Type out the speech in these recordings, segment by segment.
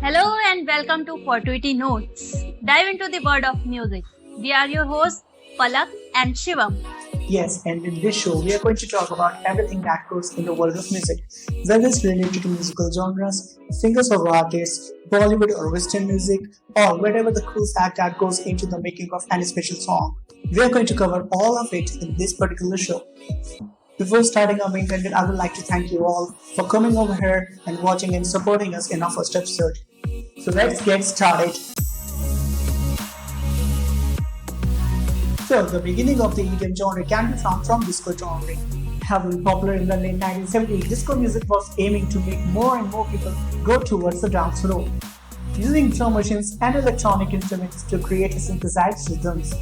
Hello and welcome to Fortuity Notes. Dive into the world of music. We are your hosts Palak and Shivam. Yes, and in this show, we are going to talk about everything that goes in the world of music, whether it's related to musical genres, singers or artists, Bollywood or Western music, or whatever the cool fact that goes into the making of any special song. We are going to cover all of it in this particular show. Before starting our main content, I would like to thank you all for coming over here and watching and supporting us in our first episode. So let's get started. So, the beginning of the EDM genre can be found from disco genre. Heavily popular in the late 1970s, disco music was aiming to make more and more people go towards the dance floor, using drum machines and electronic instruments to create synthesized rhythms.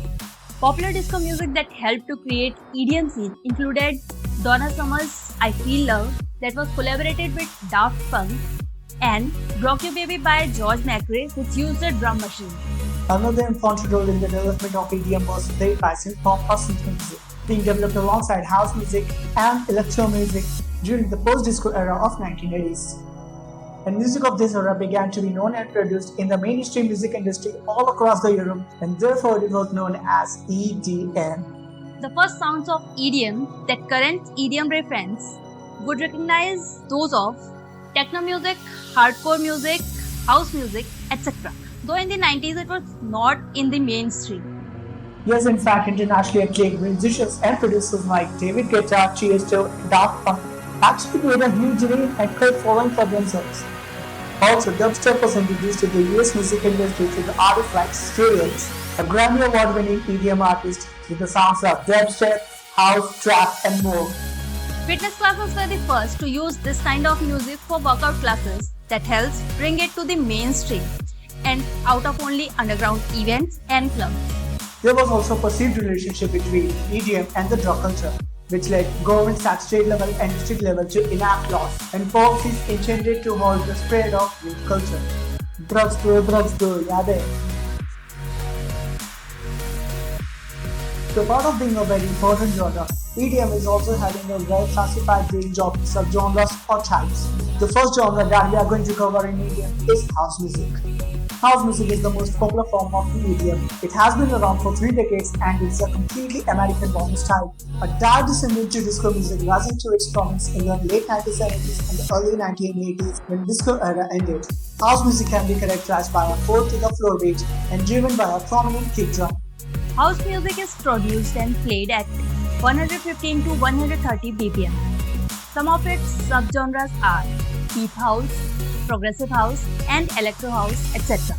Popular disco music that helped to create EDM scene included Donna Summer's I Feel Love that was collaborated with Daft Punk and Rock Your Baby by George McRae which used a drum machine. Another important role in the development of EDM was played by synth-pop or synth music, being developed alongside house music and electro music during the post-disco era of 1980s. And music of this era began to be known and produced in the mainstream music industry all across the Europe, and therefore it was known as EDM. The first sounds of EDM that current EDM reference would recognize those of techno music, hardcore music, house music, etc. Though in the 90s it was not in the mainstream. Yes, in fact, internationally acclaimed musicians and producers like David Guetta, Tiesto, and Daft Punk actually made a huge name and cult following for themselves. Also, dubstep was introduced to the US music industry through the artists like Skrillex, a Grammy Award-winning EDM artist with the sounds of dubstep, house, trap, and more. Fitness classes were the first to use this kind of music for workout classes that helps bring it to the mainstream and out of only underground events and clubs. There was also a perceived relationship between EDM and the drug culture, which led governments at state level and district level to enact laws and policies intended to halt the spread of youth culture. Drugs go, yaad hai. So part of being a very important genre, EDM is also having a well-classified range of subgenres or types. The first genre that we are going to cover in EDM is house music. House music is the most popular form of EDM. It has been around for 3 decades and it's a completely American-born style. A direct descendant to disco music rising to its prominence in the late 1970s and the early 1980s when disco era ended. House music can be characterized by a 4-to-the-floor beat and driven by a prominent kick drum. House music is produced and played at 115 to 130 BPM. Some of its subgenres are deep house, progressive house, and electro house, etc.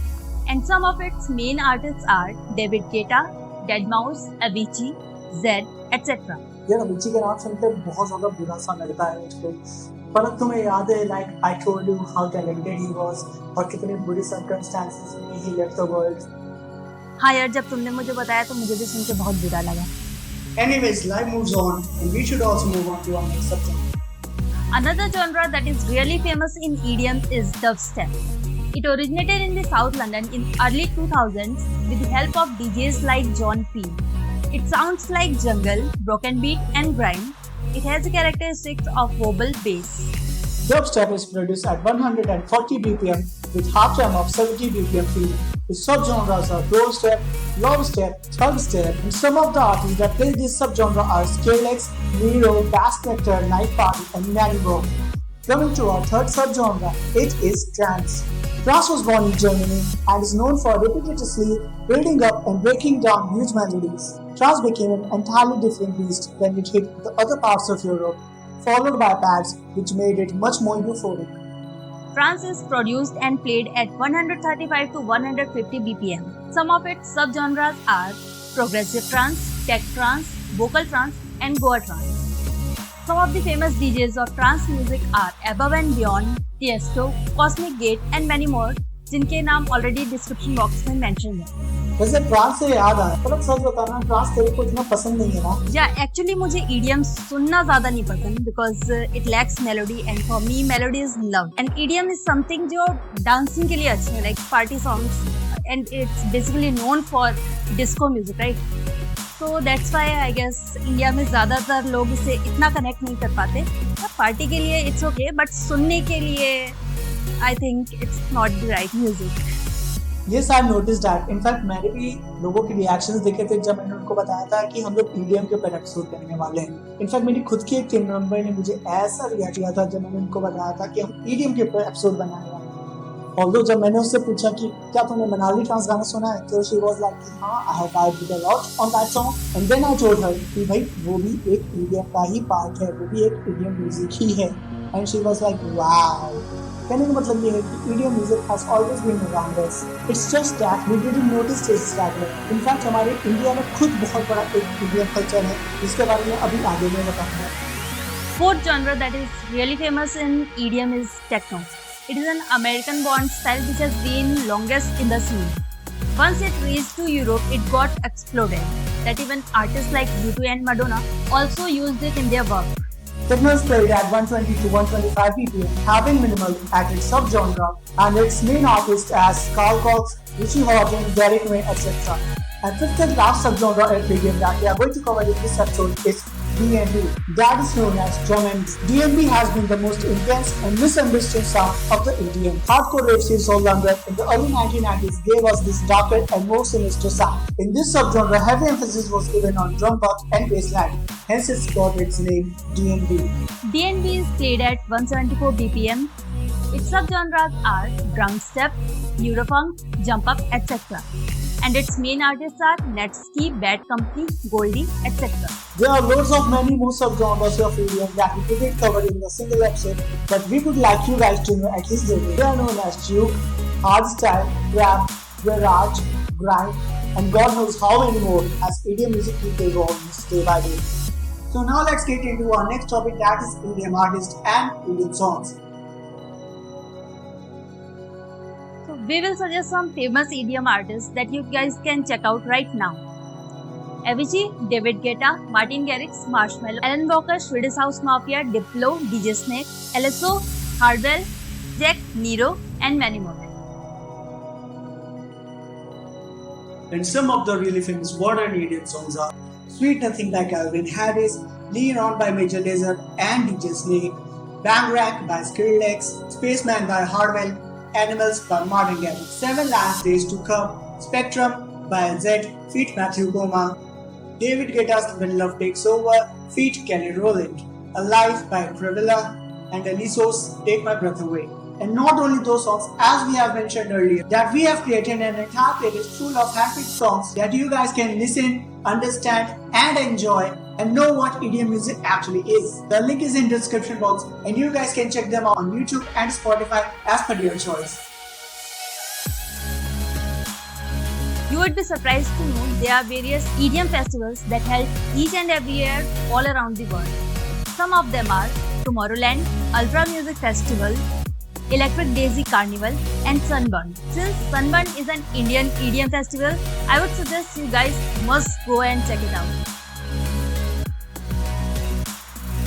And some of its main artists are David Guetta, Deadmau5, Avicii, Zedd, etc. यार अविची के नाम सुनकर बहुत ज़्यादा बुरा सा लगता है मुझको। पर तुम्हें याद है like I told you how talented he was और कितने बुरे circumstances में he left the world. हाँ यार जब तुमने मुझे बताया तो मुझे भी सुन के बहुत बुरा लगा. Anyways, life moves on and we should also move on to our next subject. Another genre that is really famous in EDM is dubstep. It originated in the South London in early 2000s with the help of DJs like John Peel. It sounds like jungle, broken beat and grime. It has the characteristics of wobble bass. Dubstep is produced at 140 BPM with half time of 70 BPM feeling. The subgenres are doorstep, lobstep, thugstep, and some of the artists that play this subgenre are Skrillex, Nero, Bass Nectar, Night Party, and many more. Coming to our third subgenre, it is trance. Trance was born in Germany and is known for repetitiously building up and breaking down huge melodies. Trance became an entirely different beast when it hit the other parts of Europe, followed by pads which made it much more euphoric. Trance is produced and played at 135 to 150 BPM. Some of its subgenres are progressive trance, tech trance, vocal trance, and Goa trance. Some of the famous DJs of trance music are Above and Beyond, Tiesto, Cosmic Gate, and many more, जिनके नाम already description box में mentioned है. वैसे trans से याद आया, पर सच बताना ट्रांस तेरे को इतना पसंद नहीं है ना? Yeah, actually मुझे EDM सुनना ज़्यादा नहीं पसंद because it lacks melody and for me melody is love and EDM is something जो dancing के लिए अच्छा है like party songs and it's basically known for disco music, right? So that's why I guess India में ज़्यादातर लोग इसे इतना कनेक्ट नहीं कर पाते. पार्टी के लिए it's okay but सुनने के लिए I think it's not the right music. Yes, I noticed that. In fact, मैंने भी लोगों के रिएक्शंस देखे थे जब मैंने उनको बताया था कि हम लोग EDM के ऊपर एपिसोड करने वाले हैं। इनफैक्ट मेरी खुद की एक टीम मेंबर ने मुझे ऐसा रिएक्ट किया था जब मैंने उनको बताया था कि हम EDM के ऊपर एपिसोड बनाने वाले हैं। Although जब मैंने उससे पूछा कि क्या तुमने मनाली ट्रांस गाना सुना है, तो she was like कि हाँ, I have vibed a lot on that song. And then I told her कि भाई वो भी एक EDM का ही पार्ट है, वो भी एक EDM म्यूजिक ही है। And she was like, wow. कहने का मतलब ये है कि EDM music has always been around us. It's just that we didn't notice this that way. In fact, हमारे इंडिया में खुद बहुत बड़ा एक EDM कल्चर है, जिसके बारे में अभी आगे मैं बताऊंगा। Fourth genre that is really famous in EDM is techno. It is an American-born style which has been longest in the scene. Once it reached to Europe, it got exploded. That even artists like U2 and Madonna also used it in their work. Techno is played at 120 to 125 BPM, having minimal at its subgenre, and its main artists as Carl Cox, Richie Hawtin, Derek May, etc. And fifth and last subgenre of EDM that we are going to cover in this episode is DnB, that is known as drum and bass. DnB has been the most intense and misunderstood sound of the EDM. Hardcore rave scene soul genre in the early 1990s gave us this darker and more sinister sound. In this subgenre, heavy emphasis was given on drum part and bass line, hence it got its name DnB. DnB is played at 174 BPM. Its subgenres are drum step, Eurofunk, jump up, etc. And its main artists are Netsky, Bad Company, Goldie, etc. There are loads of many more subgenres of EDM that we couldn't cover in a single episode, but we would like you guys to know at least they are known as juke, hardstyle, rap, garage, grind, and God knows how many more as EDM music keeps evolving day by day. So now let's get into our next topic, that is EDM artists and EDM songs. So we will suggest some famous EDM artists that you guys can check out right now. Avicii, David Guetta, Martin Garrix, Marshmello, Alan Walker, Swedish House Mafia, Diplo, DJ Snake, LSO, Hardwell, Jack, Nero, and many more. And some of the really famous modern EDM songs are Sweet Nothing by Calvin Harris, Lean On by Major Lazer and DJ Snake, Bang Rack by Skrillex, Spaceman by Hardwell, Animals by Martin Garrix, 7 Last Days to Come, Spectrum by Zed, feat. Matthew Goma, David Guetta's When Love Takes Over, feat. Kelly Rowland, Alive by Previlla, and Eliso's Take My Breath Away. And not only those songs, as we have mentioned earlier, that we have created an entire playlist full of handpicked songs that you guys can listen, understand, and enjoy, and know what EDM music actually is. The link is in the description box, and you guys can check them out on YouTube and Spotify as per your choice. You would be surprised to know there are various EDM festivals that held each and every year all around the world. Some of them are Tomorrowland, Ultra Music Festival, Electric Daisy Carnival, and Sunburn. Since Sunburn is an Indian EDM festival, I would suggest you guys must go and check it out.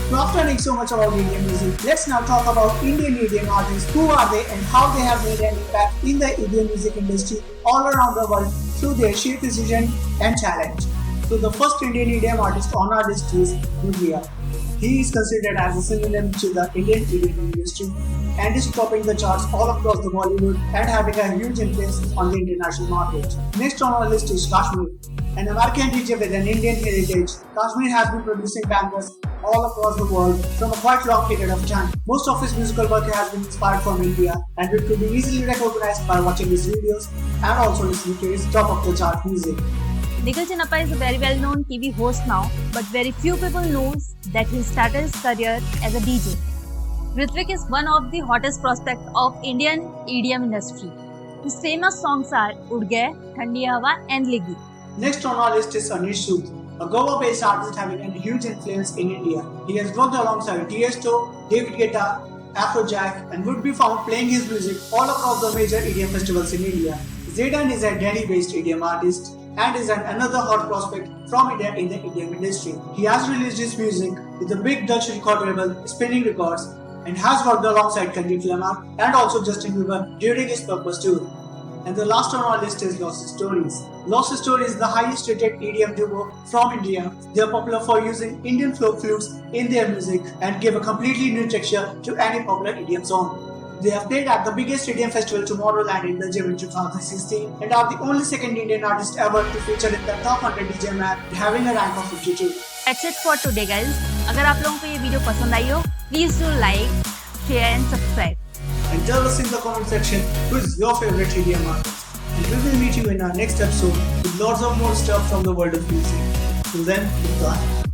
So after knowing so much about EDM music, let's now talk about Indian EDM artists. Who are they and how they have made an impact in the EDM music industry all around the world through their sheer precision and talent. So the first Indian EDM artist on our list is Nubia. He is considered as a synonym to the Indian EDM industry and is topping the charts all across the Bollywood and having a huge influence on the international market. Next on our list is Kashmir, an American DJ with an Indian heritage. Kashmir has been producing bangers all across the world from a quite long period of time. Most of his musical work has been inspired from India and it could be easily recognized by watching his videos and also listening to his top of the chart music. Nikhil Chinnappa is a very well-known TV host now, but very few people knows that he started his career as a DJ. Hrithwik is one of the hottest prospects of Indian EDM industry. His famous songs are Ud Gaye, Thandi Hawa, and Liggi. Next on our list is Anish Sood, a Goa-based artist having a huge influence in India. He has worked alongside Tiesto, David Guetta, Afrojack, and would be found playing his music all across the major EDM festivals in India. Zaydan is a Delhi-based EDM artist and is another hot prospect from India in the EDM industry. He has released his music with the big Dutch record label Spinning Records and has worked alongside Kendrick Lamar and also Justin Bieber during his Purpose tour. And the last on our list is Lost Stories. Lost Stories is the highest rated EDM duo from India. They are popular for using Indian folk flutes in their music and give a completely new texture to any popular EDM song. They have played at the biggest EDM festival Tomorrowland in Belgium in 2016 and are the only second Indian artist ever to feature in the top 100 DJ map, having a rank of 52. That's it for today, guys. अगर आप लोगों को ये video पसंद आई हो, please do like, share and subscribe. And tell us in the comment section who is your favorite EDM artist. And we will meet you in our next episode with lots of more stuff from the world of music. Till then, goodbye.